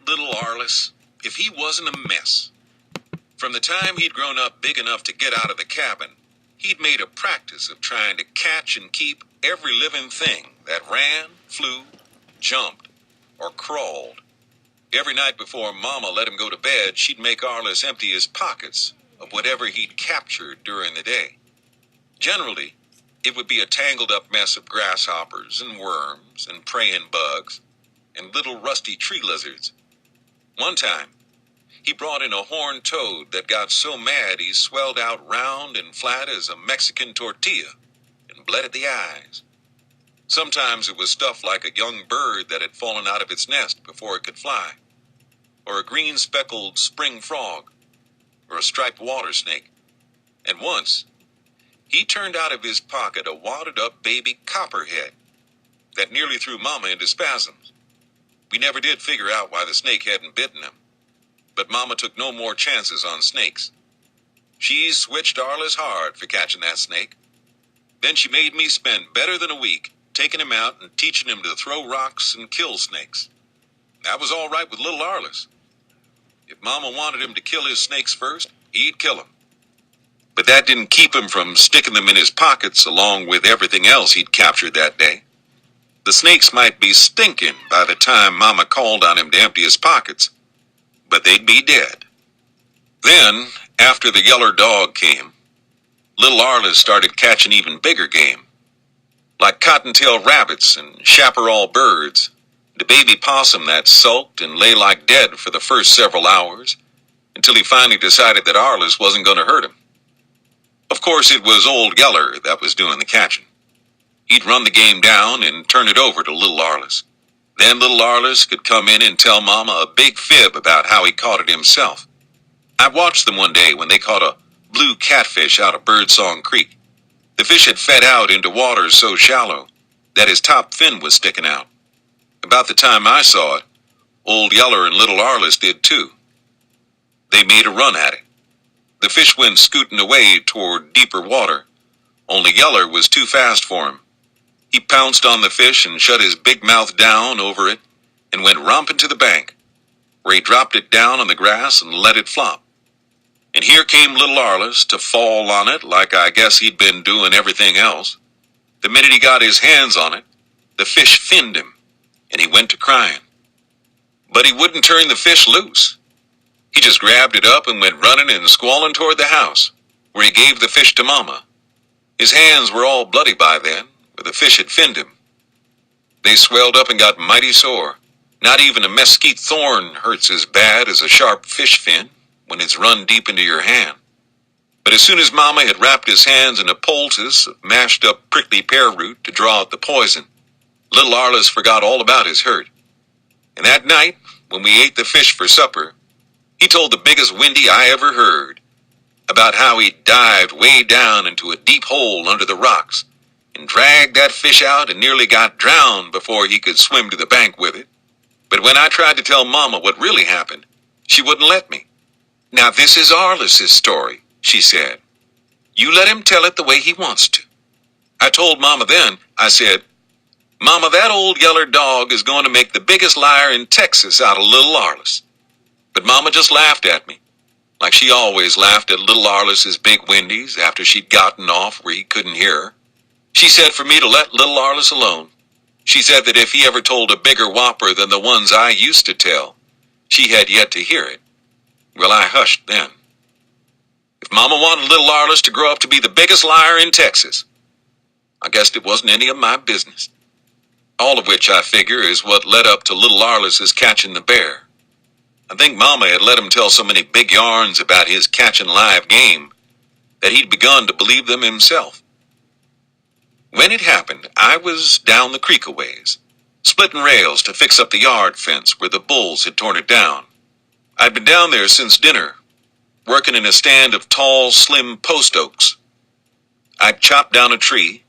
little Arliss, if he wasn't a mess. From the time he'd grown up big enough to get out of the cabin, he'd made a practice of trying to catch and keep every living thing that ran, flew, jumped, or crawled. Every night before Mama let him go to bed, she'd make Arliss empty his pockets of whatever he'd captured during the day. Generally, it would be a tangled-up mess of grasshoppers and worms and praying bugs and little rusty tree lizards. One time, he brought in a horned toad that got so mad he swelled out round and flat as a Mexican tortilla and bled at the eyes. Sometimes it was stuff like a young bird that had fallen out of its nest before it could fly, or a green speckled spring frog, or a striped water snake. And once, he turned out of his pocket a wadded up baby copperhead that nearly threw Mama into spasms. We never did figure out why the snake hadn't bitten him, but Mama took no more chances on snakes. She switched Arliss hard for catching that snake. Then she made me spend better than a week taking him out and teaching him to throw rocks and kill snakes. That was all right with little Arliss. If Mama wanted him to kill his snakes first, he'd kill them. But that didn't keep him from sticking them in his pockets along with everything else he'd captured that day. The snakes might be stinking by the time Mama called on him to empty his pockets, but they'd be dead. Then, after the yeller dog came, little Arliss started catching even bigger game, like cottontail rabbits and chaparral birds, the baby possum that sulked and lay like dead for the first several hours, until he finally decided that Arliss wasn't going to hurt him. Of course, it was old Yeller that was doing the catching. He'd run the game down and turn it over to little Arliss. Then little Arliss could come in and tell Mama a big fib about how he caught it himself. I watched them one day when they caught a blue catfish out of Birdsong Creek. The fish had fed out into waters so shallow that his top fin was sticking out. About the time I saw it, old Yeller and little Arliss did too. They made a run at it. The fish went scooting away toward deeper water, only Yeller was too fast for him. He pounced on the fish and shut his big mouth down over it and went romping to the bank, where he dropped it down on the grass and let it flop. And here came little Arliss to fall on it like I guess he'd been doing everything else. The minute he got his hands on it, the fish finned him, and he went to crying. But he wouldn't turn the fish loose. He just grabbed it up and went running and squalling toward the house, where he gave the fish to Mama. His hands were all bloody by then, where the fish had finned him. They swelled up and got mighty sore. Not even a mesquite thorn hurts as bad as a sharp fish fin when it's run deep into your hand. But as soon as Mama had wrapped his hands in a poultice of mashed up prickly pear root to draw out the poison, little Arliss forgot all about his hurt. And that night, when we ate the fish for supper, he told the biggest windy I ever heard about how he dived way down into a deep hole under the rocks and dragged that fish out and nearly got drowned before he could swim to the bank with it. But when I tried to tell Mama what really happened, she wouldn't let me. "Now this is Arliss's story," she said. "You let him tell it the way he wants to." I told Mama then, I said, "Mama, that old yeller dog is going to make the biggest liar in Texas out of little Arliss." But Mama just laughed at me, like she always laughed at little Arliss's big windies after she'd gotten off where he couldn't hear her. She said for me to let little Arliss alone. She said that if he ever told a bigger whopper than the ones I used to tell, she had yet to hear it. Well, I hushed then. If Mama wanted little Arliss to grow up to be the biggest liar in Texas, I guessed it wasn't any of my business. All of which, I figure, is what led up to little Arliss's catching the bear. I think Mama had let him tell so many big yarns about his catching live game that he'd begun to believe them himself. When it happened, I was down the creek a ways, splitting rails to fix up the yard fence where the bulls had torn it down. I'd been down there since dinner, working in a stand of tall, slim post oaks. I'd chop down a tree,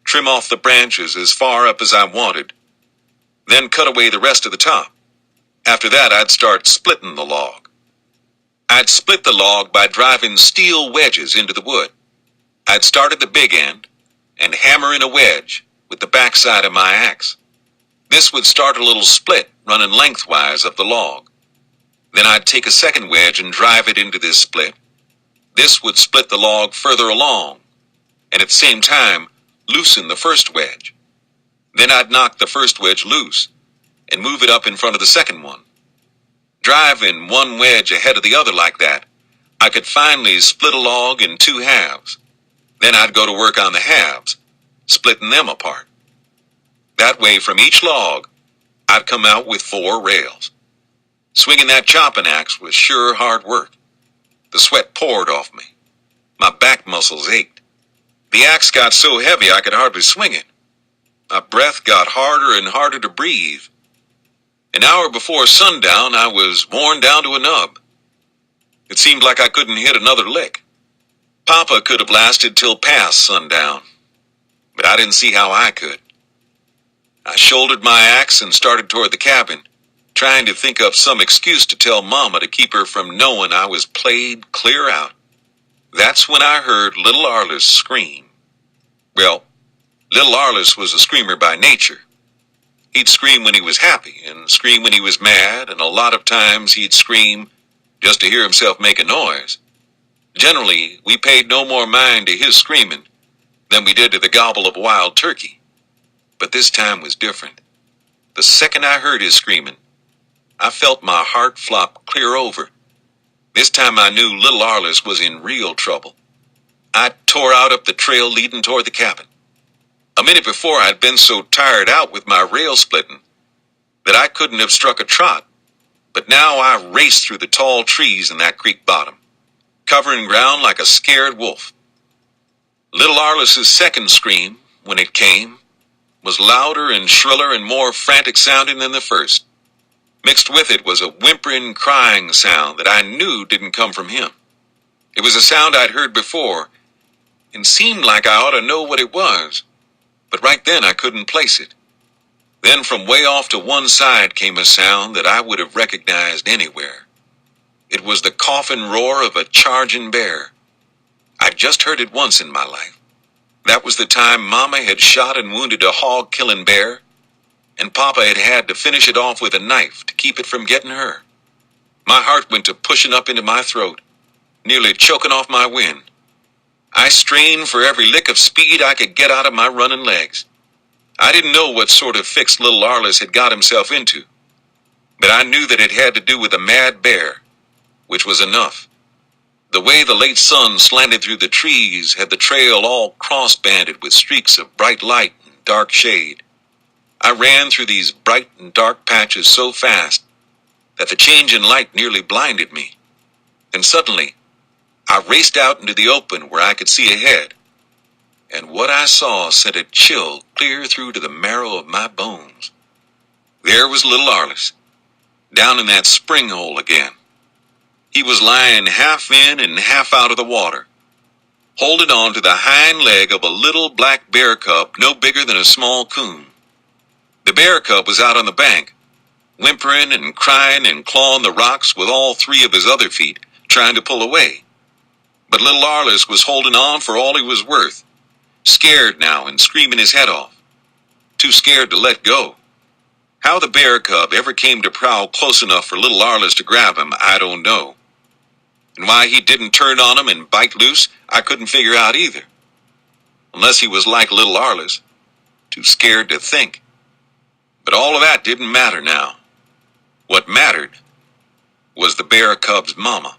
trim off the branches as far up as I wanted, then cut away the rest of the top. After that, I'd start splitting the log. I'd split the log by driving steel wedges into the wood. I'd start at the big end and hammer in a wedge with the backside of my axe. This would start a little split running lengthwise of the log. Then I'd take a second wedge and drive it into this split. This would split the log further along, and at the same time, loosen the first wedge. Then I'd knock the first wedge loose and move it up in front of the second one. Driving one wedge ahead of the other like that, I could finally split a log in two halves. Then I'd go to work on the halves, splitting them apart. That way, from each log, I'd come out with 4 rails. Swinging that chopping axe was sure hard work. The sweat poured off me. My back muscles ached. The axe got so heavy I could hardly swing it. My breath got harder and harder to breathe. An hour before sundown, I was worn down to a nub. It seemed like I couldn't hit another lick. Papa could have lasted till past sundown, but I didn't see how I could. I shouldered my axe and started toward the cabin, trying to think up some excuse to tell Mama to keep her from knowing I was played clear out. That's when I heard little Arliss scream. Well, little Arliss was a screamer by nature. He'd scream when he was happy and scream when he was mad, and a lot of times he'd scream just to hear himself make a noise. Generally, we paid no more mind to his screaming than we did to the gobble of wild turkey. But this time was different. The second I heard his screaming, I felt my heart flop clear over. This time I knew little Arliss was in real trouble. I tore out up the trail leading toward the cabin. A minute before, I'd been so tired out with my rail splitting that I couldn't have struck a trot. But now I raced through the tall trees in that creek bottom, covering ground like a scared wolf. Little Arliss's second scream, when it came, was louder and shriller and more frantic sounding than the first. Mixed with it was a whimpering, crying sound that I knew didn't come from him. It was a sound I'd heard before, and seemed like I ought to know what it was, but right then I couldn't place it. Then from way off to one side came a sound that I would have recognized anywhere. It was the coughing roar of a charging bear. I'd just heard it once in my life. That was the time Mama had shot and wounded a hog-killing bear, and Papa had had to finish it off with a knife to keep it from getting her. My heart went to pushing up into my throat, nearly choking off my wind. I strained for every lick of speed I could get out of my running legs. I didn't know what sort of fix little Arliss had got himself into, but I knew that it had to do with a mad bear, which was enough. The way the late sun slanted through the trees had the trail all cross-banded with streaks of bright light and dark shade. I ran through these bright and dark patches so fast that the change in light nearly blinded me. And suddenly, I raced out into the open where I could see ahead, and what I saw sent a chill clear through to the marrow of my bones. There was little Arliss, down in that spring hole again. He was lying half in and half out of the water, holding on to the hind leg of a little black bear cub no bigger than a small coon. The bear cub was out on the bank, whimpering and crying and clawing the rocks with all 3 of his other feet, trying to pull away. But little Arliss was holding on for all he was worth, scared now and screaming his head off, too scared to let go. How the bear cub ever came to prowl close enough for little Arliss to grab him, I don't know. And why he didn't turn on him and bite loose, I couldn't figure out either. Unless he was like little Arliss, too scared to think. But all of that didn't matter now. What mattered was the bear cub's mama.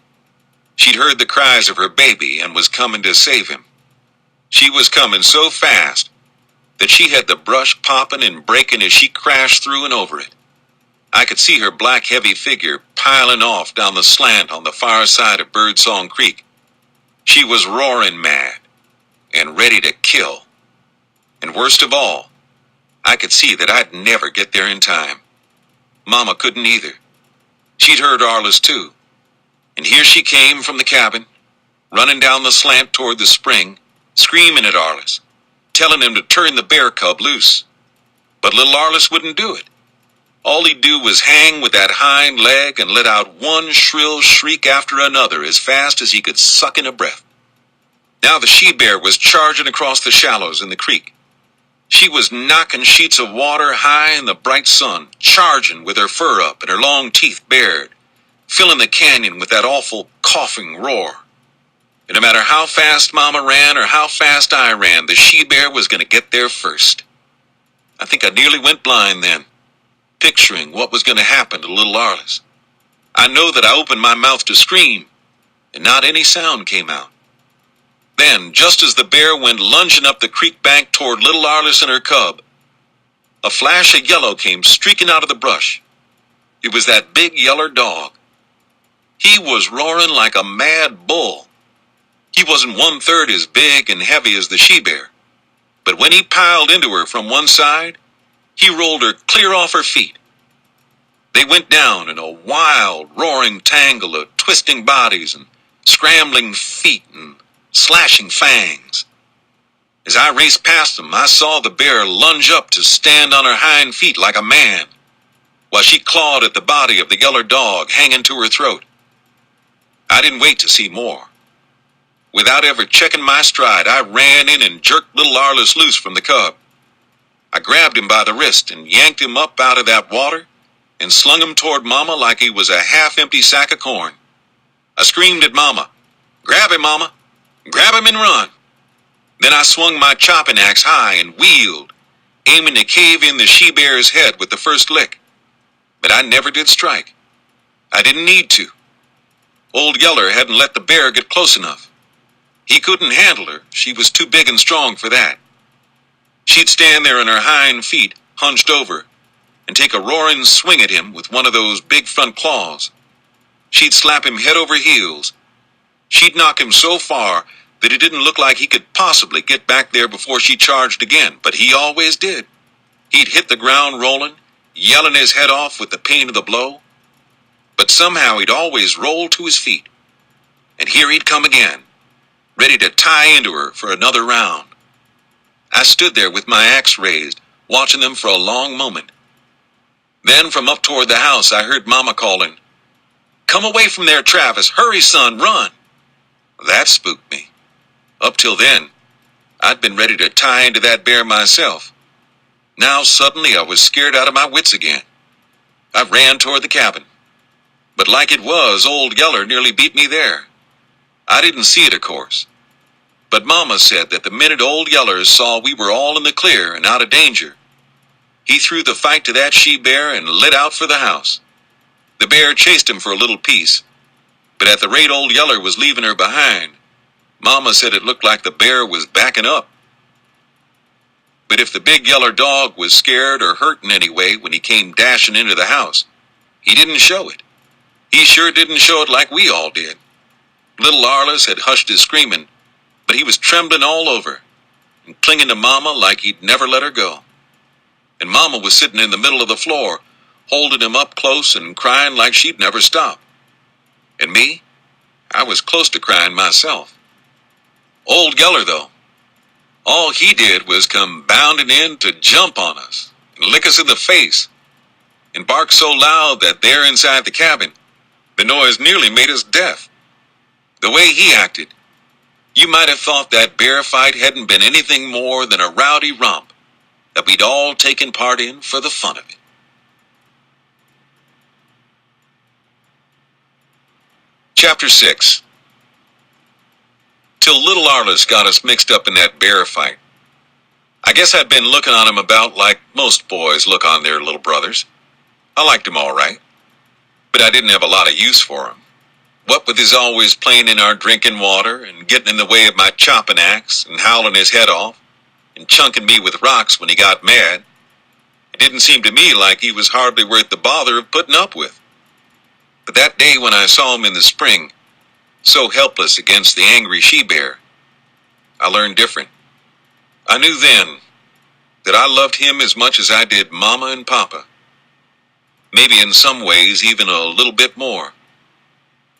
She'd heard the cries of her baby and was coming to save him. She was coming so fast that she had the brush popping and breaking as she crashed through and over it. I could see her black heavy figure piling off down the slant on the far side of Birdsong Creek. She was roaring mad and ready to kill. And worst of all, I could see that I'd never get there in time. Mama couldn't either. She'd heard Arliss too. And here she came from the cabin, running down the slant toward the spring, screaming at Arliss, telling him to turn the bear cub loose. But little Arliss wouldn't do it. All he'd do was hang with that hind leg and let out one shrill shriek after another as fast as he could suck in a breath. Now the she-bear was charging across the shallows in the creek. She was knocking sheets of water high in the bright sun, charging with her fur up and her long teeth bared, filling the canyon with that awful coughing roar. And no matter how fast Mama ran or how fast I ran, the she-bear was going to get there first. I think I nearly went blind then, picturing what was going to happen to little Arliss. I know that I opened my mouth to scream, and not any sound came out. Then, just as the bear went lunging up the creek bank toward little Arliss and her cub, a flash of yellow came streaking out of the brush. It was that big yeller dog. He was roaring like a mad bull. He wasn't 1/3 as big and heavy as the she-bear, but when he piled into her from one side, he rolled her clear off her feet. They went down in a wild, roaring tangle of twisting bodies and scrambling feet and slashing fangs. As I raced past them, I saw the bear lunge up to stand on her hind feet like a man, while she clawed at the body of the yeller dog hanging to her throat. I didn't wait to see more. Without ever checking my stride, I ran in and jerked little Arliss loose from the cub. I grabbed him by the wrist and yanked him up out of that water and slung him toward Mama like he was a half-empty sack of corn. I screamed at Mama, "Grab him, Mama! Grab him and run!" Then I swung my chopping axe high and wheeled, aiming to cave in the she-bear's head with the first lick. But I never did strike. I didn't need to. Old Yeller hadn't let the bear get close enough. He couldn't handle her. She was too big and strong for that. She'd stand there on her hind feet, hunched over, and take a roaring swing at him with one of those big front claws. She'd slap him head over heels. She'd knock him so far that it didn't look like he could possibly get back there before she charged again, but he always did. He'd hit the ground rolling, yelling his head off with the pain of the blow, but somehow he'd always roll to his feet. And here he'd come again, ready to tie into her for another round. I stood there with my axe raised, watching them for a long moment. Then from up toward the house I heard Mama calling, "Come away from there, Travis. Hurry, son, run." That spooked me. Up till then, I'd been ready to tie into that bear myself. Now suddenly I was scared out of my wits again. I ran toward the cabin. But like it was, old Yeller nearly beat me there. I didn't see it, of course. But Mama said that the minute old Yeller saw we were all in the clear and out of danger, he threw the fight to that she-bear and lit out for the house. The bear chased him for a little piece, but at the rate old Yeller was leaving her behind, Mama said it looked like the bear was backing up. But if the big yeller dog was scared or hurt in any way when he came dashing into the house, he didn't show it. He sure didn't show it like we all did. Little Arliss had hushed his screaming, but he was trembling all over and clinging to Mama like he'd never let her go. And Mama was sitting in the middle of the floor, holding him up close and crying like she'd never stop. And me, I was close to crying myself. Old Yeller, though, all he did was come bounding in to jump on us and lick us in the face and bark so loud that there inside the cabin, the noise nearly made us deaf. The way he acted, you might have thought that bear fight hadn't been anything more than a rowdy romp that we'd all taken part in for the fun of it. Chapter 6. Till little Arliss got us mixed up in that bear fight. I guess I'd been looking on him about like most boys look on their little brothers. I liked him all right, but I didn't have a lot of use for him. What with his always playing in our drinking water and getting in the way of my chopping axe and howling his head off and chunking me with rocks when he got mad, it didn't seem to me like he was hardly worth the bother of putting up with. But that day when I saw him in the spring, so helpless against the angry she-bear, I learned different. I knew then that I loved him as much as I did Mama and Papa. Maybe in some ways even a little bit more.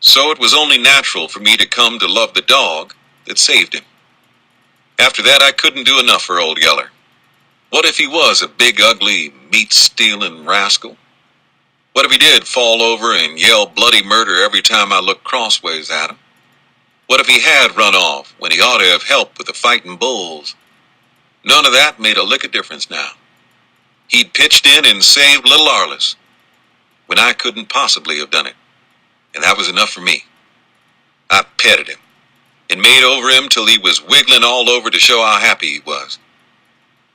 So it was only natural for me to come to love the dog that saved him. After that I couldn't do enough for old Yeller. What if he was a big ugly meat-stealing rascal? What if he did fall over and yell bloody murder every time I looked crossways at him? What if he had run off when he ought to have helped with the fighting bulls? None of that made a lick of difference now. He'd pitched in and saved little Arliss when I couldn't possibly have done it. and that was enough for me. I petted him and made over him till he was wiggling all over to show how happy he was.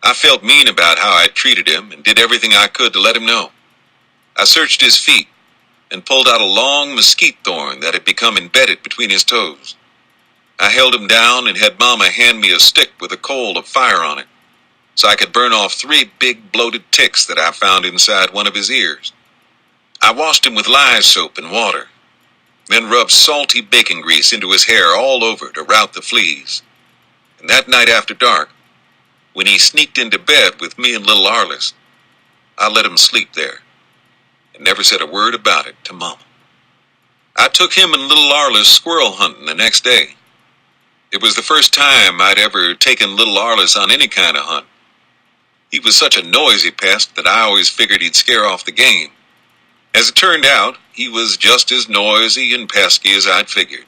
I felt mean about how I treated him and did everything I could to let him know. I searched his feet and pulled out a long mesquite thorn that had become embedded between his toes. I held him down and had Mama hand me a stick with a coal of fire on it, so I could burn off 3 big bloated ticks that I found inside one of his ears. I washed him with lye soap and water, then rubbed salty bacon grease into his hair all over to rout the fleas. And that night after dark, when he sneaked into bed with me and little Arliss, I let him sleep there and never said a word about it to Mama. I took him and little Arliss squirrel hunting the next day. It was the first time I'd ever taken little Arliss on any kind of hunt. He was such a noisy pest that I always figured he'd scare off the game. As it turned out, he was just as noisy and pesky as I'd figured.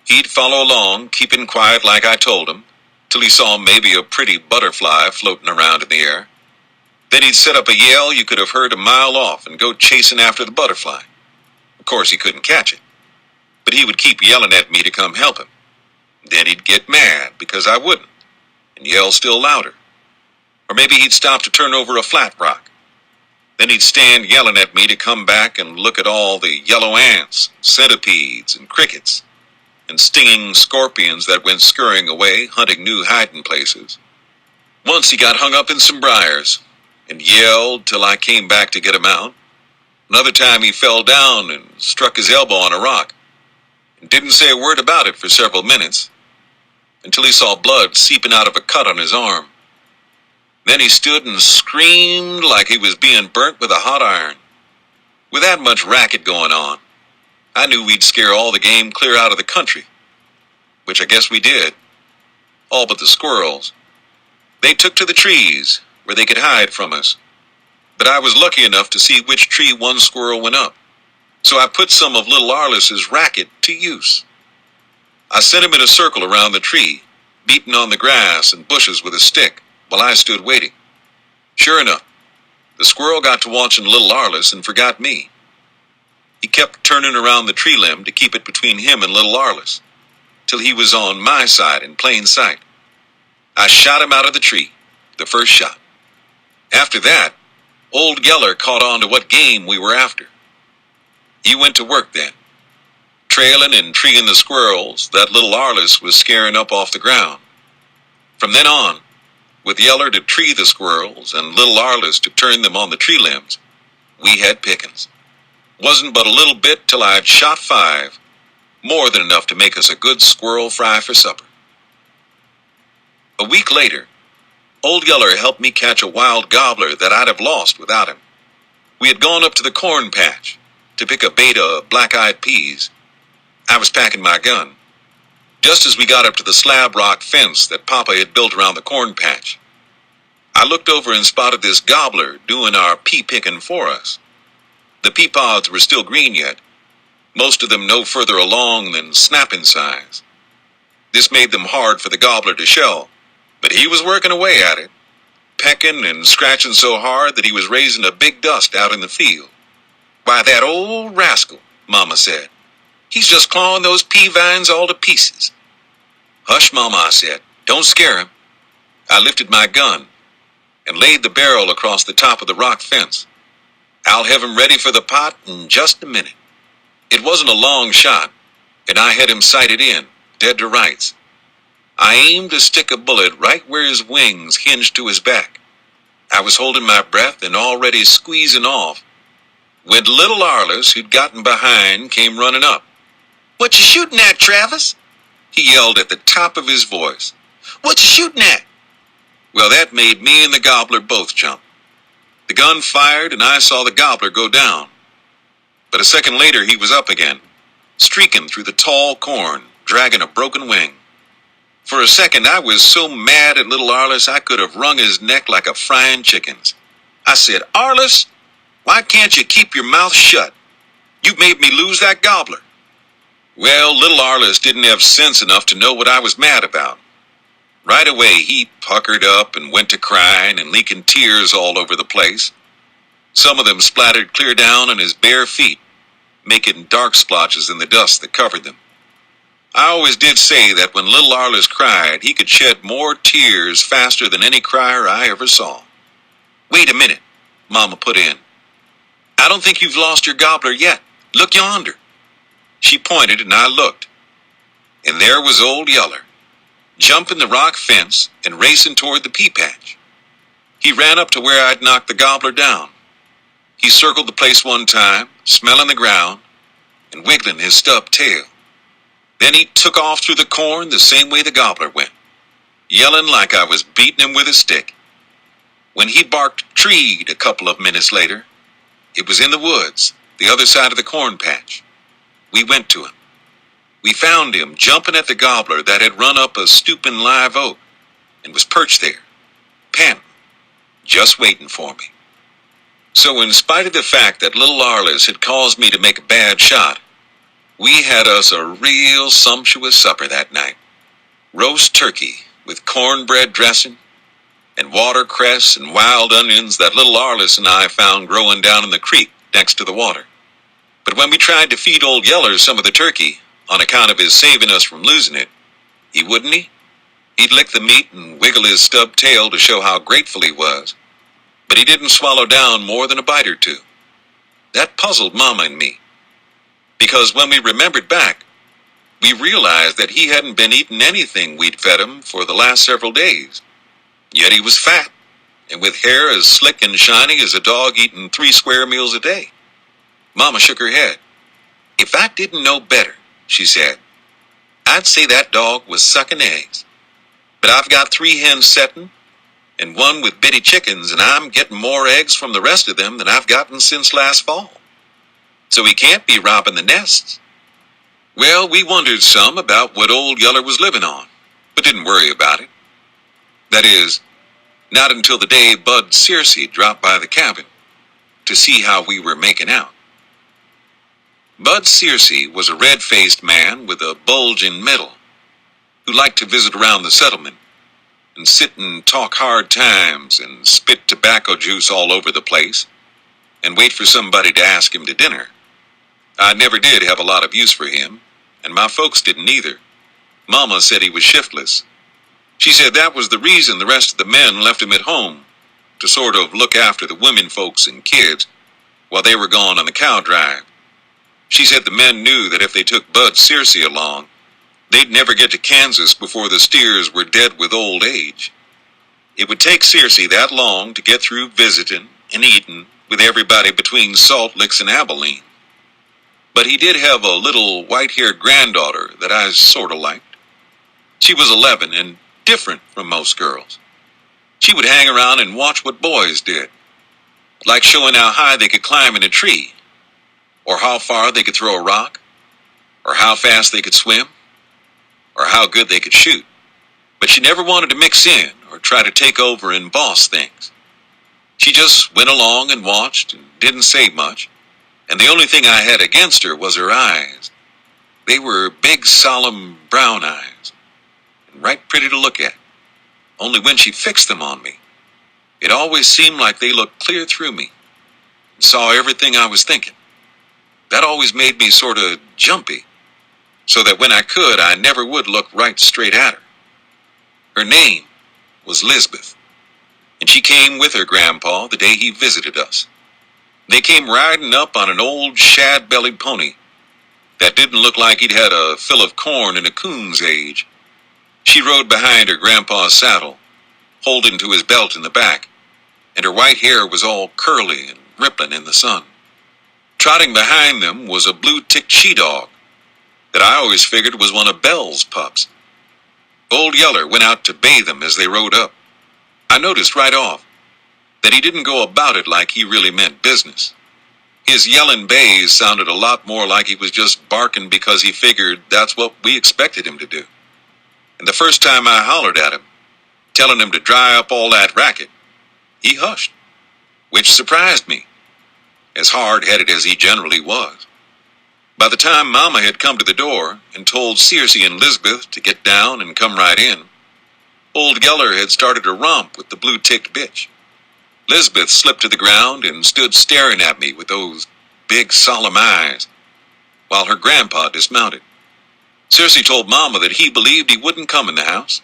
He'd follow along, keeping quiet like I told him, till he saw maybe a pretty butterfly floating around in the air. Then he'd set up a yell you could have heard a mile off and go chasing after the butterfly. Of course, he couldn't catch it, but he would keep yelling at me to come help him. Then he'd get mad because I wouldn't, and yell still louder. Or maybe he'd stop to turn over a flat rock. Then he'd stand yelling at me to come back and look at all the yellow ants, centipedes, and crickets, and stinging scorpions that went scurrying away, hunting new hiding places. Once he got hung up in some briars and yelled till I came back to get him out. Another time he fell down and struck his elbow on a rock and didn't say a word about it for several minutes until he saw blood seeping out of a cut on his arm. Then he stood and screamed like he was being burnt with a hot iron. With that much racket going on, I knew we'd scare all the game clear out of the country, which I guess we did, all but the squirrels. They took to the trees where they could hide from us, but I was lucky enough to see which tree one squirrel went up, so I put some of little Arliss's racket to use. I sent him in a circle around the tree, beating on the grass and bushes with a stick, while I stood waiting. Sure enough, the squirrel got to watching little Arliss and forgot me. He kept turning around the tree limb to keep it between him and little Arliss, till he was on my side in plain sight. I shot him out of the tree, the first shot. After that, old Geller caught on to what game we were after. He went to work then, trailing and treeing the squirrels that little Arliss was scaring up off the ground. From then on, with Yeller to tree the squirrels and little Arliss to turn them on the tree limbs, we had pickings. Wasn't but a little bit till I'd shot 5, more than enough to make us a good squirrel fry for supper. A week later, old Yeller helped me catch a wild gobbler that I'd have lost without him. We had gone up to the corn patch to pick a beta of black-eyed peas. I was packing my gun, just as we got up to the slab rock fence that Papa had built around the corn patch. I looked over and spotted this gobbler doing our pea picking for us. The pea pods were still green yet, most of them no further along than snapping size. This made them hard for the gobbler to shell, but he was working away at it, pecking and scratching so hard that he was raising a big dust out in the field. "Why, that old rascal," Mama said. "He's just clawing those pea vines all to pieces." "Hush, Mama," I said. "Don't scare him." I lifted my gun and laid the barrel across the top of the rock fence. "I'll have him ready for the pot in just a minute." It wasn't a long shot, and I had him sighted in, dead to rights. I aimed to stick a bullet right where his wings hinged to his back. I was holding my breath and already squeezing off, when little Arliss, who'd gotten behind, came running up. "What you shooting at, Travis?" he yelled at the top of his voice. "What you shooting at?" Well, that made me and the gobbler both jump. The gun fired and I saw the gobbler go down. But a second later he was up again, streaking through the tall corn, dragging a broken wing. For a second I was so mad at little Arliss I could have wrung his neck like a frying chickens. I said, "Arliss, why can't you keep your mouth shut? You made me lose that gobbler." Well, little Arliss didn't have sense enough to know what I was mad about. Right away he puckered up and went to crying and leaking tears all over the place. Some of them splattered clear down on his bare feet, making dark splotches in the dust that covered them. I always did say that when little Arliss cried, he could shed more tears faster than any crier I ever saw. "Wait a minute," Mama put in. "I don't think you've lost your gobbler yet. Look yonder." She pointed and I looked. And there was old Yeller, jumping the rock fence and racing toward the pea patch. He ran up to where I'd knocked the gobbler down. He circled the place one time, smelling the ground and wiggling his stub tail. Then he took off through the corn the same way the gobbler went, yelling like I was beating him with a stick. When he barked treed a couple of minutes later, it was in the woods, the other side of the corn patch. We went to him. We found him jumping at the gobbler that had run up a stooping live oak and was perched there, panting, just waiting for me. So in spite of the fact that little Arliss had caused me to make a bad shot, we had us a real sumptuous supper that night. Roast turkey with cornbread dressing and watercress and wild onions that little Arliss and I found growing down in the creek next to the water. But when we tried to feed old Yeller some of the turkey, on account of his saving us from losing it, he wouldn't. He'd lick the meat and wiggle his stub tail to show how grateful he was, but he didn't swallow down more than a bite or two. That puzzled Mama and me, because when we remembered back, we realized that he hadn't been eating anything we'd fed him for the last several days. Yet he was fat, and with hair as slick and shiny as a dog eating 3 square meals a day. Mama shook her head. "If I didn't know better," she said, "I'd say that dog was sucking eggs. But I've got 3 hens setting, and 1 with bitty chickens, and I'm getting more eggs from the rest of them than I've gotten since last fall. So he can't be robbing the nests." Well, we wondered some about what old Yeller was living on, but didn't worry about it. That is, not until the day Bud Searcy dropped by the cabin to see how we were making out. Bud Searcy was a red-faced man with a bulging middle who liked to visit around the settlement and sit and talk hard times and spit tobacco juice all over the place and wait for somebody to ask him to dinner. I never did have a lot of use for him, and my folks didn't either. Mama said he was shiftless. She said that was the reason the rest of the men left him at home, to sort of look after the women folks and kids while they were gone on the cow drive. She said the men knew that if they took Bud Searcy along, they'd never get to Kansas before the steers were dead with old age. It would take Searcy that long to get through visiting and eating with everybody between Salt Licks and Abilene. But he did have a little white-haired granddaughter that I sort of liked. She was 11 and different from most girls. She would hang around and watch what boys did, like showing how high they could climb in a tree, or how far they could throw a rock, or how fast they could swim, or how good they could shoot. But she never wanted to mix in or try to take over and boss things. She just went along and watched and didn't say much, and the only thing I had against her was her eyes. They were big, solemn brown eyes, and right pretty to look at. Only when she fixed them on me, it always seemed like they looked clear through me and saw everything I was thinking. That always made me sort of jumpy, so that when I could, I never would look right straight at her. Her name was Lisbeth, and she came with her grandpa the day he visited us. They came riding up on an old shad-bellied pony that didn't look like he'd had a fill of corn in a coon's age. She rode behind her grandpa's saddle, holding to his belt in the back, and her white hair was all curly and rippling in the sun. Trotting behind them was a blue-ticked she-dog that I always figured was one of Belle's pups. Old Yeller went out to bathe them as they rode up. I noticed right off that he didn't go about it like he really meant business. His yelling bays sounded a lot more like he was just barking because he figured that's what we expected him to do. And the first time I hollered at him, telling him to dry up all that racket, he hushed, which surprised me, as hard-headed as he generally was. By the time Mama had come to the door and told Searcy and Lisbeth to get down and come right in, old Yeller had started a romp with the blue-ticked bitch. Lisbeth slipped to the ground and stood staring at me with those big, solemn eyes, while her grandpa dismounted. Searcy told Mama that he believed he wouldn't come in the house.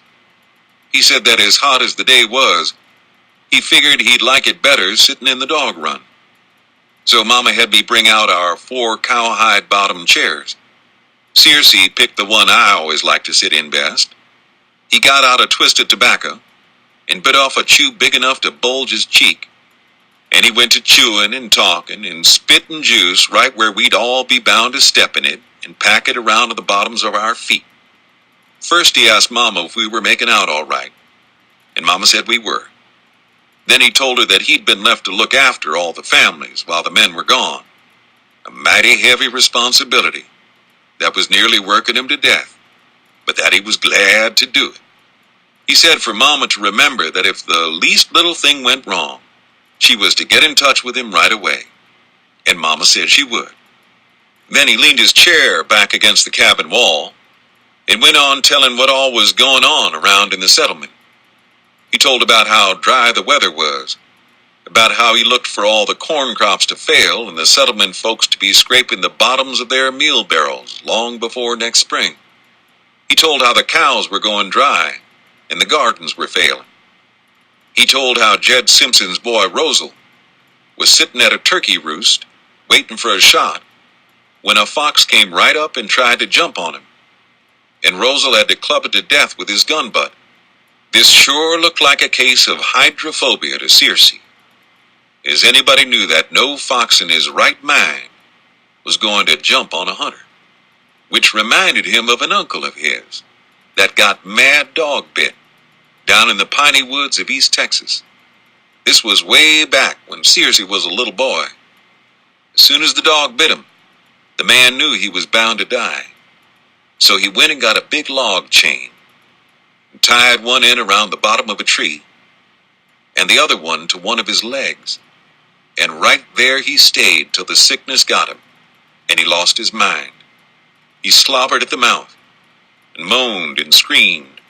He said that as hot as the day was, he figured he'd like it better sitting in the dog run. So Mama had me bring out our 4 cowhide bottom chairs. Searcy picked the one I always liked to sit in best. He got out a twisted tobacco and bit off a chew big enough to bulge his cheek. And he went to chewing and talking and spitting juice right where we'd all be bound to step in it and pack it around to the bottoms of our feet. First he asked Mama if we were making out all right, and Mama said we were. Then he told her that he'd been left to look after all the families while the men were gone. A mighty heavy responsibility that was nearly working him to death, but that he was glad to do it. He said for Mama to remember that if the least little thing went wrong, she was to get in touch with him right away, and Mama said she would. Then he leaned his chair back against the cabin wall and went on telling what all was going on around in the settlement. He told about how dry the weather was, about how he looked for all the corn crops to fail and the settlement folks to be scraping the bottoms of their meal barrels long before next spring. He told how the cows were going dry and the gardens were failing. He told how Jed Simpson's boy Rosal was sitting at a turkey roost waiting for a shot when a fox came right up and tried to jump on him, and Rosal had to club it to death with his gun butt. This sure looked like a case of hydrophobia to Searcy, as anybody knew that no fox in his right mind was going to jump on a hunter, which reminded him of an uncle of his that got mad dog bit down in the piney woods of East Texas. This was way back when Searcy was a little boy. As soon as the dog bit him, the man knew he was bound to die. So he went and got a big log chain and tied one end around the bottom of a tree and the other one to one of his legs. And right there he stayed till the sickness got him and he lost his mind. He slobbered at the mouth and moaned and screamed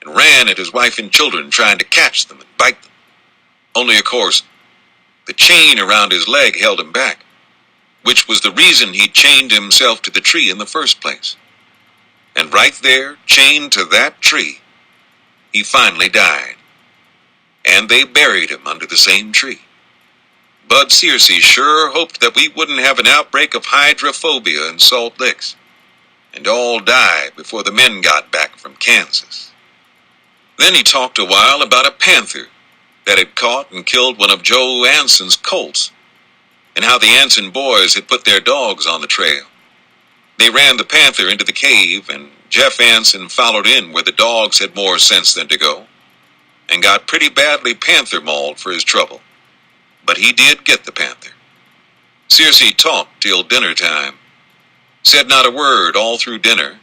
and ran at his wife and children trying to catch them and bite them. Only, of course, the chain around his leg held him back, which was the reason he chained himself to the tree in the first place. And right there, chained to that tree, he finally died. And they buried him under the same tree. Bud Searcy sure hoped that we wouldn't have an outbreak of hydrophobia in Salt Licks and all die before the men got back from Kansas. Then he talked a while about a panther that had caught and killed one of Joe Anson's colts, and how the Anson boys had put their dogs on the trail. They ran the panther into the cave, and Jeff Anson followed in where the dogs had more sense than to go, and got pretty badly panther mauled for his trouble. But he did get the panther. Searcy talked till dinner time, said not a word all through dinner,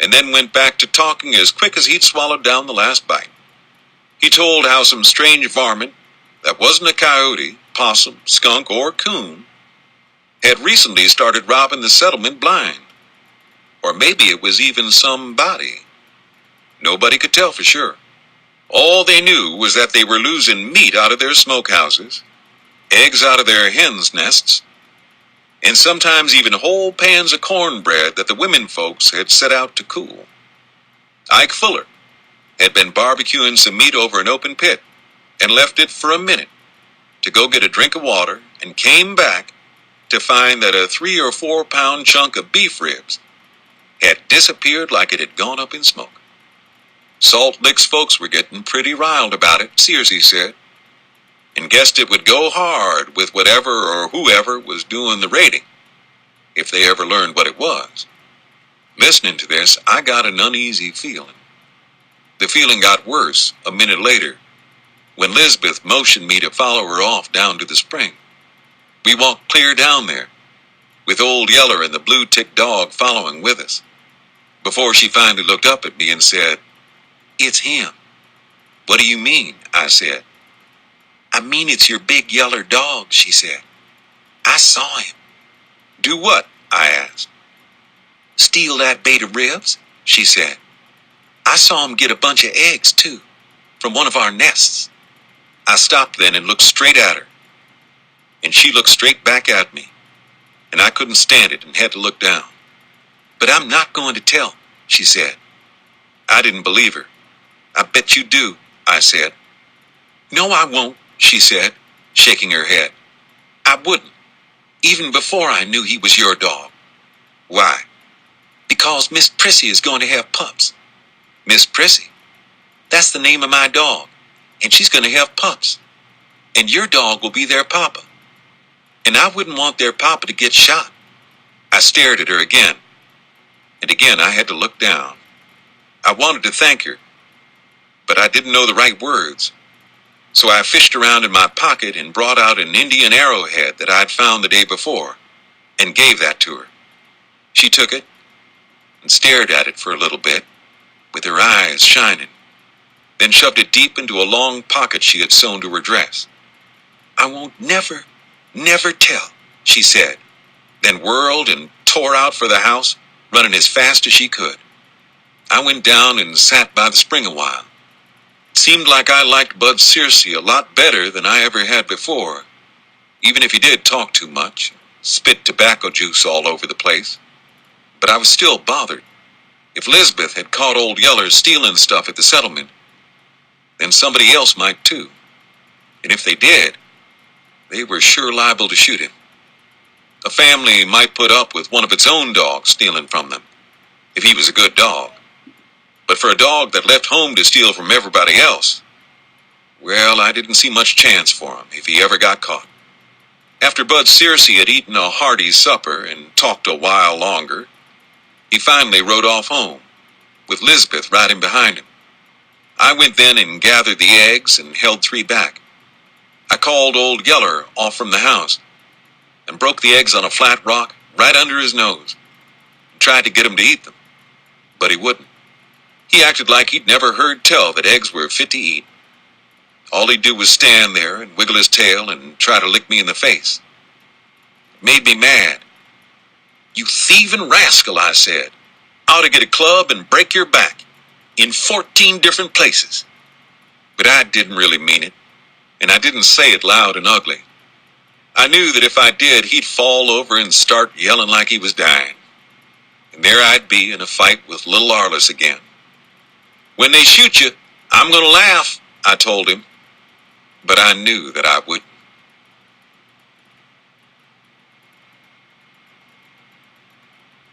and then went back to talking as quick as he'd swallowed down the last bite. He told how some strange varmint that wasn't a coyote, possum, skunk, or coon had recently started robbing the settlement blind. Or maybe it was even somebody. Nobody could tell for sure. All they knew was that they were losing meat out of their smokehouses, eggs out of their hens' nests, and sometimes even whole pans of cornbread that the women folks had set out to cool. Ike Fuller had been barbecuing some meat over an open pit and left it for a minute to go get a drink of water and came back to find that a 3 or 4 pound chunk of beef ribs had disappeared like it had gone up in smoke. Salt Licks folks were getting pretty riled about it, Searcy said, and guessed it would go hard with whatever or whoever was doing the raiding, if they ever learned what it was. Listening to this, I got an uneasy feeling. The feeling got worse a minute later, when Lisbeth motioned me to follow her off down to the spring. We walked clear down there, with Old Yeller and the blue-tick dog following with us, before she finally looked up at me and said, "It's him." "What do you mean?" I said. "I mean it's your big yeller dog," she said. "I saw him." "Do what?" I asked. "Steal that bait of ribs," she said. "I saw him get a bunch of eggs, too, from one of our nests." I stopped then and looked straight at her, and she looked straight back at me. and I couldn't stand it and had to look down. "But I'm not going to tell," she said. I didn't believe her. "I bet you do," I said. "No, I won't," she said, shaking her head. "I wouldn't, even before I knew he was your dog." "Why?" "Because Miss Prissy is going to have pups." "Miss Prissy?" "That's the name of my dog, and she's going to have pups. And your dog will be their papa. And I wouldn't want their papa to get shot." I stared at her again, and again I had to look down. I wanted to thank her, but I didn't know the right words. So I fished around in my pocket and brought out an Indian arrowhead that I'd found the day before, and gave that to her. She took it and stared at it for a little bit, with her eyes shining, then shoved it deep into a long pocket she had sewn to her dress. "I won't never tell," she said, then whirled and tore out for the house, running as fast as she could. I went down and sat by the spring a while. It seemed like I liked Bud Searcy a lot better than I ever had before, even if he did talk too much, spit tobacco juice all over the place. But I was still bothered. If Lisbeth had caught old Yeller stealing stuff at the settlement, then somebody else might too. And if they did, they were sure liable to shoot him. A family might put up with one of its own dogs stealing from them, if he was a good dog. But for a dog that left home to steal from everybody else, well, I didn't see much chance for him if he ever got caught. After Bud Searcy had eaten a hearty supper and talked a while longer, he finally rode off home, with Lisbeth riding behind him. I went then and gathered the eggs and held 3 back. I called old Yeller off from the house and broke the eggs on a flat rock right under his nose and tried to get him to eat them, but he wouldn't. He acted like he'd never heard tell that eggs were fit to eat. All he'd do was stand there and wiggle his tail and try to lick me in the face. It made me mad. "You thieving rascal," I said. "I ought to get a club and break your back in 14 different places." But I didn't really mean it, and I didn't say it loud and ugly. I knew that if I did, he'd fall over and start yelling like he was dying. And there I'd be in a fight with little Arliss again. "When they shoot you, I'm going to laugh," I told him. But I knew that I wouldn't.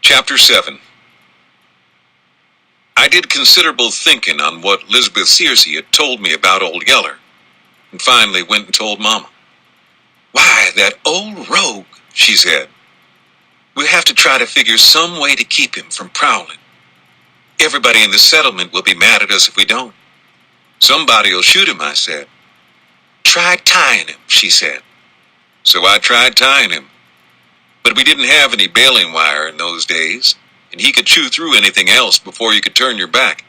Chapter 7. I did considerable thinking on what Lisbeth Searcy had told me about old Yeller, and finally went and told Mama. "Why, that old rogue," she said. "We'll have to try to figure some way to keep him from prowling. Everybody in the settlement will be mad at us if we don't." "Somebody'll shoot him," I said. "Try tying him," she said. So I tried tying him. But we didn't have any baling wire in those days, and he could chew through anything else before you could turn your back.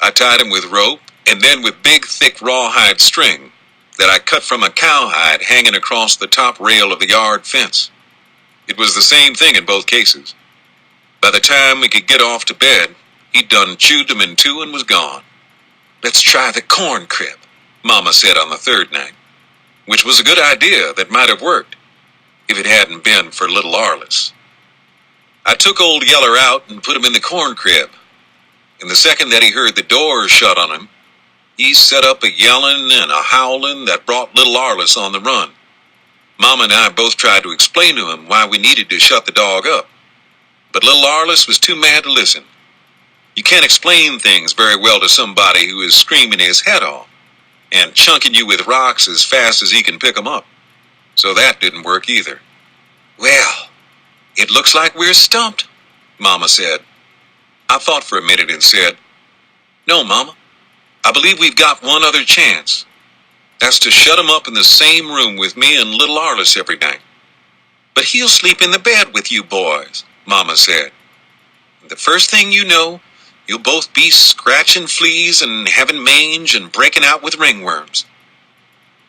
I tied him with rope, and then with big, thick rawhide string that I cut from a cowhide hanging across the top rail of the yard fence. It was the same thing in both cases. By the time we could get off to bed, he'd done chewed them in 2 and was gone. "Let's try the corn crib," Mama said on the 3rd night, which was a good idea that might have worked if it hadn't been for little Arliss. I took old Yeller out and put him in the corn crib, and the second that he heard the door shut on him, he set up a yelling and a howling that brought little Arliss on the run. Mama and I both tried to explain to him why we needed to shut the dog up, but little Arliss was too mad to listen. You can't explain things very well to somebody who is screaming his head off and chunking you with rocks as fast as he can pick them up. So that didn't work either. "Well, it looks like we're stumped," Mama said. I thought for a minute and said, "No, Mama, I believe we've got one other chance. That's to shut him up in the same room with me and little Arliss every night." "But he'll sleep in the bed with you boys," Mama said. "The first thing you know, you'll both be scratching fleas and having mange and breaking out with ringworms."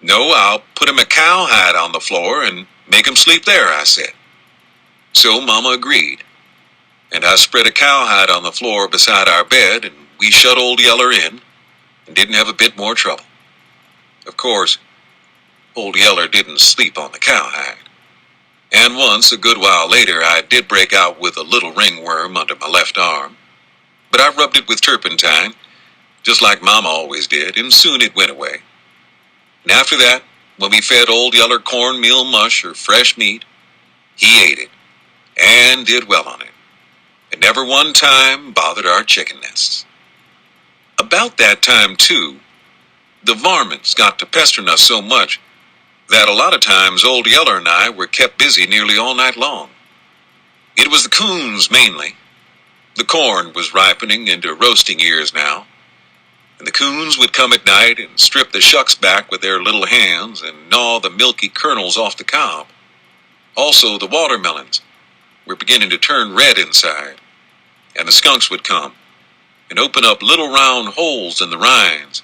"No, I'll put him a cowhide on the floor and make him sleep there," I said. So Mama agreed, and I spread a cowhide on the floor beside our bed, and we shut old Yeller in and didn't have a bit more trouble. Of course, old Yeller didn't sleep on the cowhide. And once, a good while later, I did break out with a little ringworm under my left arm. But I rubbed it with turpentine, just like Mama always did, and soon it went away. And after that, when we fed Old Yeller cornmeal mush or fresh meat, he ate it, and did well on it. It never one time bothered our chicken nests. About that time, too, the varmints got to pestering us so much that a lot of times Old Yeller and I were kept busy nearly all night long. It was the coons mainly. The corn was ripening into roasting years now, and the coons would come at night and strip the shucks back with their little hands and gnaw the milky kernels off the cob. Also, the watermelons were beginning to turn red inside, and the skunks would come and open up little round holes in the rinds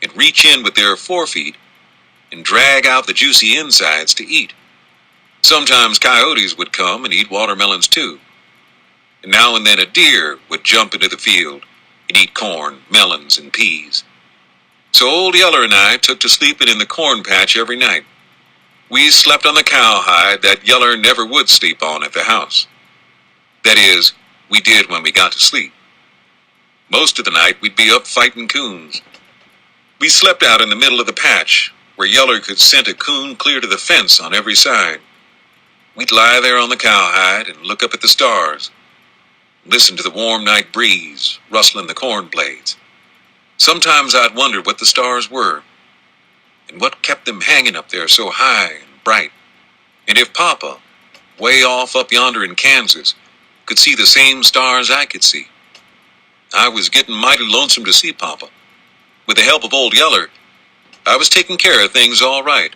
and reach in with their forefeet and drag out the juicy insides to eat. Sometimes coyotes would come and eat watermelons too. And now and then a deer would jump into the field and eat corn, melons, and peas. So Old Yeller and I took to sleeping in the corn patch every night. We slept on the cowhide that Yeller never would sleep on at the house. That is, we did when we got to sleep. Most of the night we'd be up fighting coons. We slept out in the middle of the patch, where Yeller could scent a coon clear to the fence on every side. We'd lie there on the cowhide and look up at the stars, listen to the warm night breeze rustling the corn blades. Sometimes I'd wonder what the stars were, and what kept them hanging up there so high and bright, and if Papa, way off up yonder in Kansas, could see the same stars I could see. I was getting mighty lonesome to see Papa. With the help of Old Yeller, I was taking care of things all right,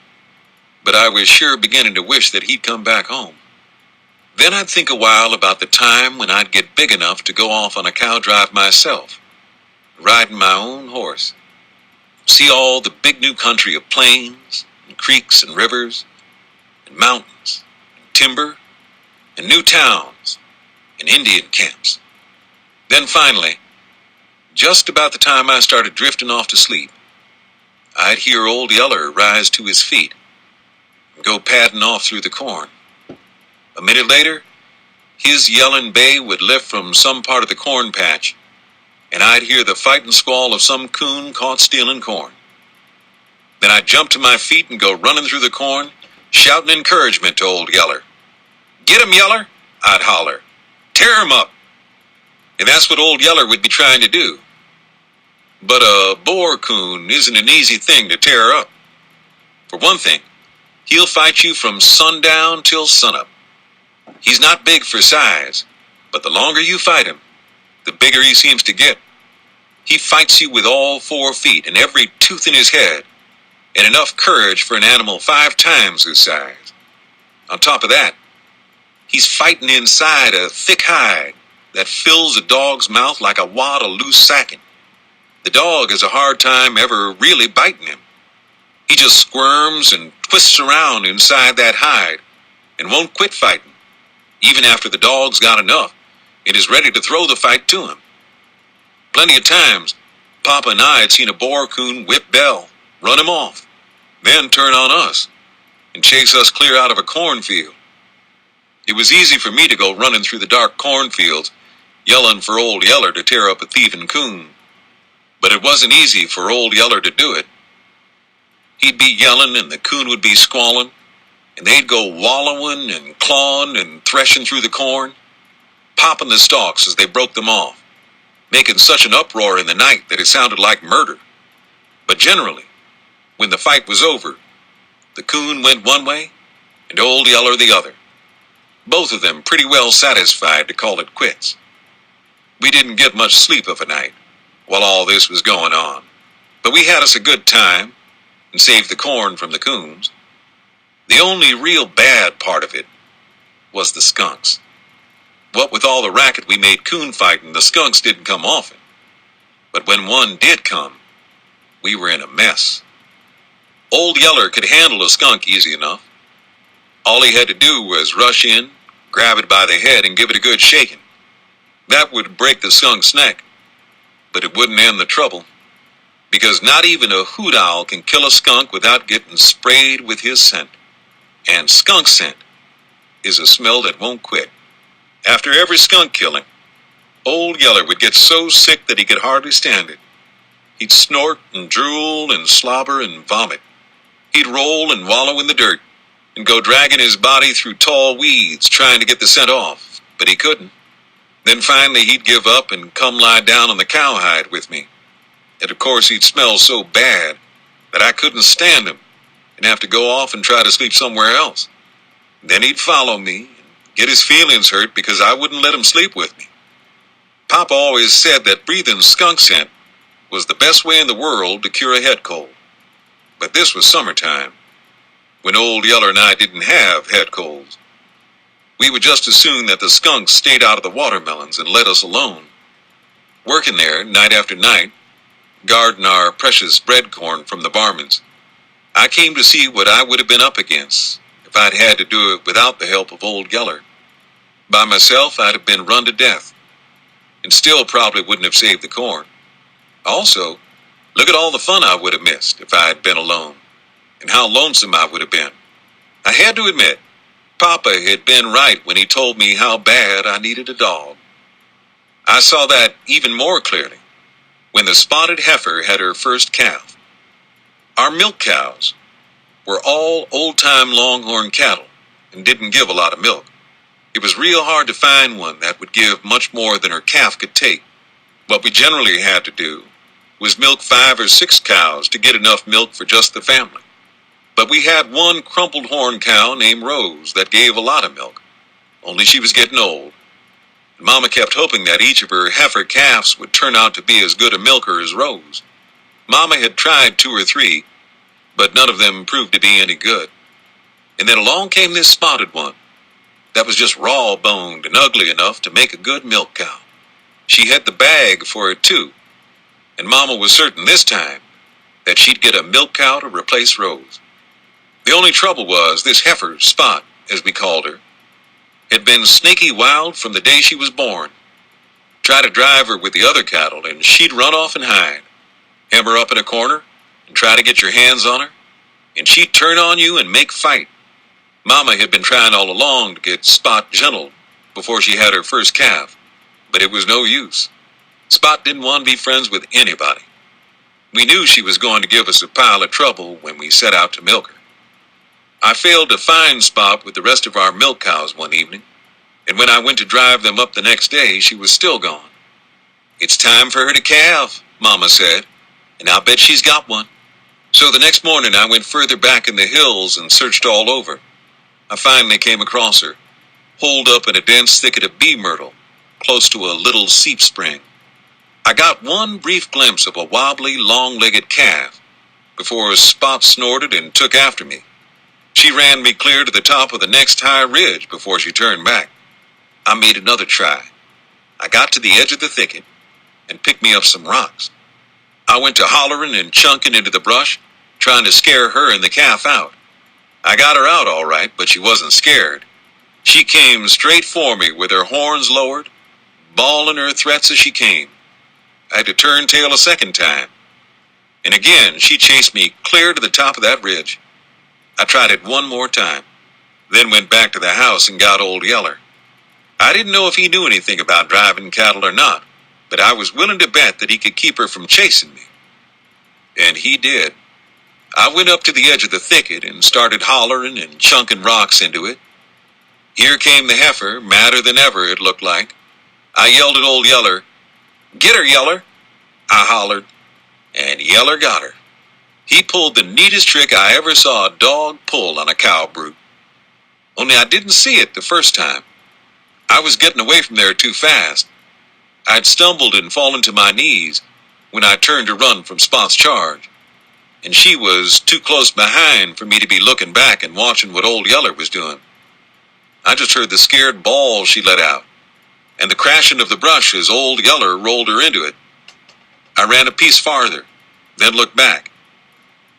but I was sure beginning to wish that he'd come back home. Then I'd think a while about the time when I'd get big enough to go off on a cow drive myself, riding my own horse, see all the big new country of plains and creeks and rivers and mountains and timber and new towns and Indian camps. Then finally, just about the time I started drifting off to sleep, I'd hear Old Yeller rise to his feet and go padding off through the corn. A minute later, his yelling bay would lift from some part of the corn patch, and I'd hear the fighting squall of some coon caught stealing corn. Then I'd jump to my feet and go running through the corn, shouting encouragement to Old Yeller. "Get him, Yeller," I'd holler. "Tear him up." And that's what Old Yeller would be trying to do. But a boar coon isn't an easy thing to tear up. For one thing, he'll fight you from sundown till sunup. He's not big for size, but the longer you fight him, the bigger he seems to get. He fights you with all 4 feet and every tooth in his head, and enough courage for an animal 5 times his size. On top of that, he's fighting inside a thick hide that fills a dog's mouth like a wad of loose sacking. The dog has a hard time ever really biting him. He just squirms and twists around inside that hide and won't quit fighting, even after the dog's got enough and is ready to throw the fight to him. Plenty of times, Papa and I had seen a boar coon whip Bell, run him off, then turn on us and chase us clear out of a cornfield. It was easy for me to go running through the dark cornfields, yelling for Old Yeller to tear up a thieving coon. But it wasn't easy for Old Yeller to do it. He'd be yelling and the coon would be squalling, and they'd go wallowing and clawing and threshing through the corn, popping the stalks as they broke them off, making such an uproar in the night that it sounded like murder. But generally, when the fight was over, the coon went one way and Old Yeller the other, both of them pretty well satisfied to call it quits. We didn't get much sleep of a night while all this was going on, but we had us a good time and saved the corn from the coons. The only real bad part of it was the skunks. What with all the racket we made coon fighting, the skunks didn't come often. But when one did come, we were in a mess. Old Yeller could handle a skunk easy enough. All he had to do was rush in, grab it by the head, and give it a good shaking. That would break the skunk's neck, but it wouldn't end the trouble, because not even a hoot owl can kill a skunk without getting sprayed with his scent. And skunk scent is a smell that won't quit. After every skunk killing, Old Yeller would get so sick that he could hardly stand it. He'd snort and drool and slobber and vomit. He'd roll and wallow in the dirt and go dragging his body through tall weeds trying to get the scent off, but he couldn't. Then finally he'd give up and come lie down on the cowhide with me. And of course he'd smell so bad that I couldn't stand him and have to go off and try to sleep somewhere else. Then he'd follow me and get his feelings hurt because I wouldn't let him sleep with me. Papa always said that breathing skunk scent was the best way in the world to cure a head cold. But this was summertime, when Old Yeller and I didn't have head colds. We would just as soon that the skunks stayed out of the watermelons and let us alone. Working there night after night, guarding our precious bread corn from the barmans, I came to see what I would have been up against if I'd had to do it without the help of Old Yeller. By myself, I'd have been run to death, and still probably wouldn't have saved the corn. Also, look at all the fun I would have missed if I had been alone, and how lonesome I would have been. I had to admit, Papa had been right when he told me how bad I needed a dog. I saw that even more clearly when the spotted heifer had her first calf. Our milk cows were all old-time longhorn cattle and didn't give a lot of milk. It was real hard to find one that would give much more than her calf could take. What we generally had to do was milk 5 or 6 cows to get enough milk for just the family. But we had one crumpled horn cow named Rose that gave a lot of milk, only she was getting old. And Mama kept hoping that each of her heifer calves would turn out to be as good a milker as Rose. Mama had tried 2 or 3, but none of them proved to be any good. And then along came this spotted one that was just raw-boned and ugly enough to make a good milk cow. She had the bag for it too, and Mama was certain this time that she'd get a milk cow to replace Rose. The only trouble was this heifer, Spot, as we called her, had been snaky wild from the day she was born. Try to drive her with the other cattle, and she'd run off and hide. Hem her up in a corner, and try to get your hands on her, and she'd turn on you and make fight. Mama had been trying all along to get Spot gentled before she had her first calf, but it was no use. Spot didn't want to be friends with anybody. We knew she was going to give us a pile of trouble when we set out to milk her. I failed to find Spot with the rest of our milk cows one evening, and when I went to drive them up the next day, she was still gone. "It's time for her to calve," Mama said, "and I'll bet she's got one." So the next morning I went further back in the hills and searched all over. I finally came across her, holed up in a dense thicket of bee myrtle, close to a little seep spring. I got one brief glimpse of a wobbly, long-legged calf before Spot snorted and took after me. She ran me clear to the top of the next high ridge before she turned back. I made another try. I got to the edge of the thicket and picked me up some rocks. I went to hollering and chunking into the brush, trying to scare her and the calf out. I got her out all right, but she wasn't scared. She came straight for me with her horns lowered, bawling her threats as she came. I had to turn tail a second time, and again she chased me clear to the top of that ridge. I tried it one more time, then went back to the house and got Old Yeller. I didn't know if he knew anything about driving cattle or not, but I was willing to bet that he could keep her from chasing me. And he did. I went up to the edge of the thicket and started hollering and chunking rocks into it. Here came the heifer, madder than ever it looked like. I yelled at Old Yeller, "Get her, Yeller!" I hollered, and Yeller got her. He pulled the neatest trick I ever saw a dog pull on a cow brute. Only I didn't see it the first time. I was getting away from there too fast. I'd stumbled and fallen to my knees when I turned to run from Spot's charge, and she was too close behind for me to be looking back and watching what Old Yeller was doing. I just heard the scared bawl she let out, and the crashing of the brush as Old Yeller rolled her into it. I ran a piece farther, then looked back.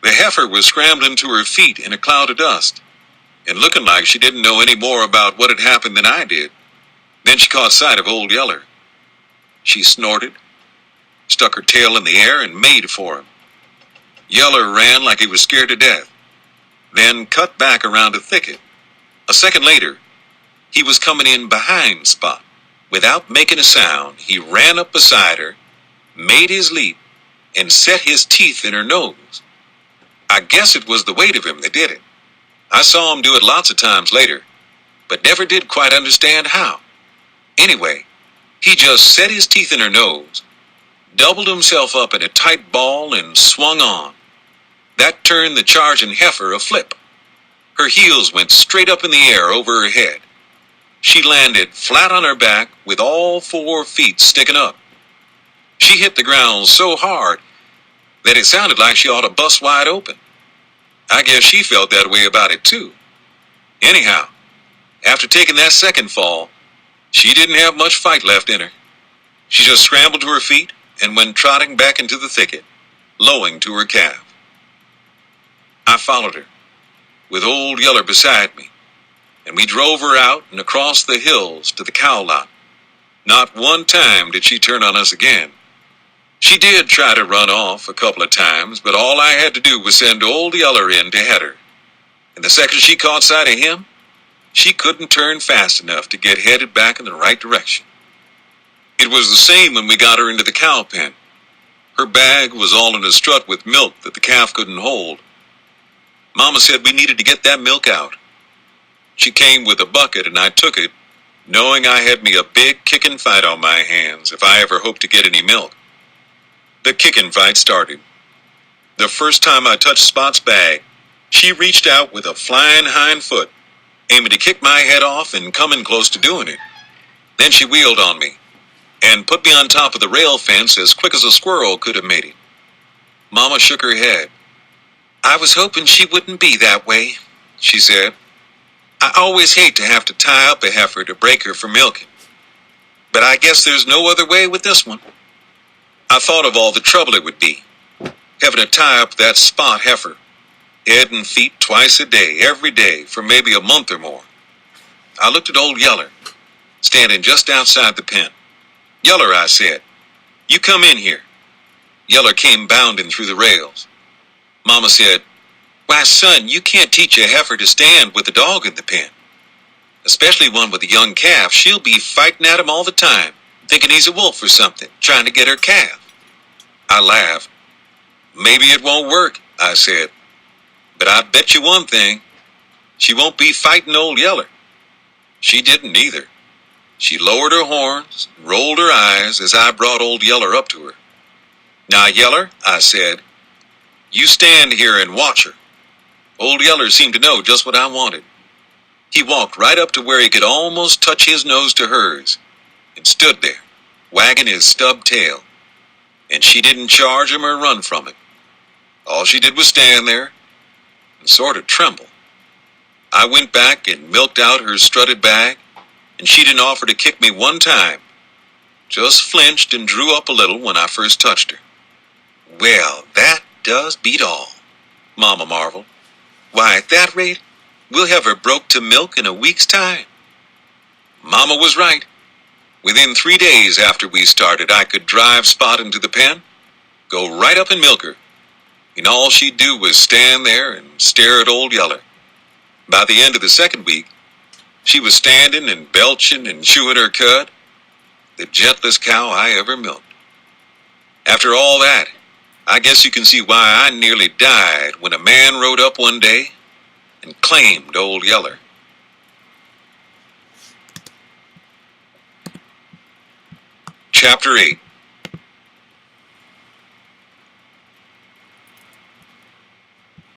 The heifer was scrambling to her feet in a cloud of dust, and looking like she didn't know any more about what had happened than I did. Then she caught sight of Old Yeller. She snorted, stuck her tail in the air, and made for him. Yeller ran like he was scared to death, then cut back around a thicket. A second later, He was coming in behind Spot. Without making a sound, he ran up beside her, made his leap, and set his teeth in her nose. I guess it was the weight of him that did it. I saw him do it lots of times later, but never did quite understand how. Anyway, he just set his teeth in her nose, doubled himself up in a tight ball, and swung on. That turned the charging heifer a flip. Her heels went straight up in the air over her head. She landed flat on her back with all 4 feet sticking up. She hit the ground so hard that it sounded like she ought to bust wide open. I guess she felt that way about it too. Anyhow, after taking that second fall, she didn't have much fight left in her. She just scrambled to her feet and went trotting back into the thicket, lowing to her calf. I followed her, with Old Yeller beside me, and we drove her out and across the hills to the cow lot. Not one time did she turn on us again. She did try to run off a couple of times, but all I had to do was send Old Yeller in to head her. And the second she caught sight of him, she couldn't turn fast enough to get headed back in the right direction. It was the same when we got her into the cow pen. Her bag was all in a strut with milk that the calf couldn't hold. Mama said we needed to get that milk out. She came with a bucket and I took it, knowing I had me a big kicking fight on my hands if I ever hoped to get any milk. The kicking fight started. The first time I touched Spot's bag, she reached out with a flying hind foot, aiming to kick my head off and coming close to doing it. Then she wheeled on me and put me on top of the rail fence as quick as a squirrel could have made it. Mama shook her head. "I was hoping she wouldn't be that way," she said. "I always hate to have to tie up a heifer to break her for milking. But I guess there's no other way with this one." I thought of all the trouble it would be, having to tie up that Spot heifer, head and feet twice a day, every day, for maybe a month or more. I looked at Old Yeller, standing just outside the pen. "Yeller," I said, "you come in here." Yeller came bounding through the rails. Mama said, "Why, son, you can't teach a heifer to stand with a dog in the pen. Especially one with a young calf. She'll be fighting at him all the time, thinking he's a wolf or something, trying to get her calf." I laughed. "Maybe it won't work," I said. "But I bet you one thing, she won't be fighting Old Yeller." She didn't either. She lowered her horns and rolled her eyes as I brought Old Yeller up to her. "Now, Yeller," I said, "you stand here and watch her." Old Yeller seemed to know just what I wanted. He walked right up to where he could almost touch his nose to hers and stood there, wagging his stub tail. And she didn't charge him or run from him. All she did was stand there and sort of tremble. I went back and milked out her strutted bag, and she didn't offer to kick me one time, just flinched and drew up a little when I first touched her. "Well, that does beat all," Mama marveled. "Why, at that rate, we'll have her broke to milk in a week's time." Mama was right. Within 3 days after we started, I could drive Spot into the pen, go right up and milk her, and all she'd do was stand there and stare at Old Yeller. By the end of the second week, she was standing and belching and chewing her cud, the gentlest cow I ever milked. After all that, I guess you can see why I nearly died when a man rode up one day and claimed Old Yeller. Chapter 8.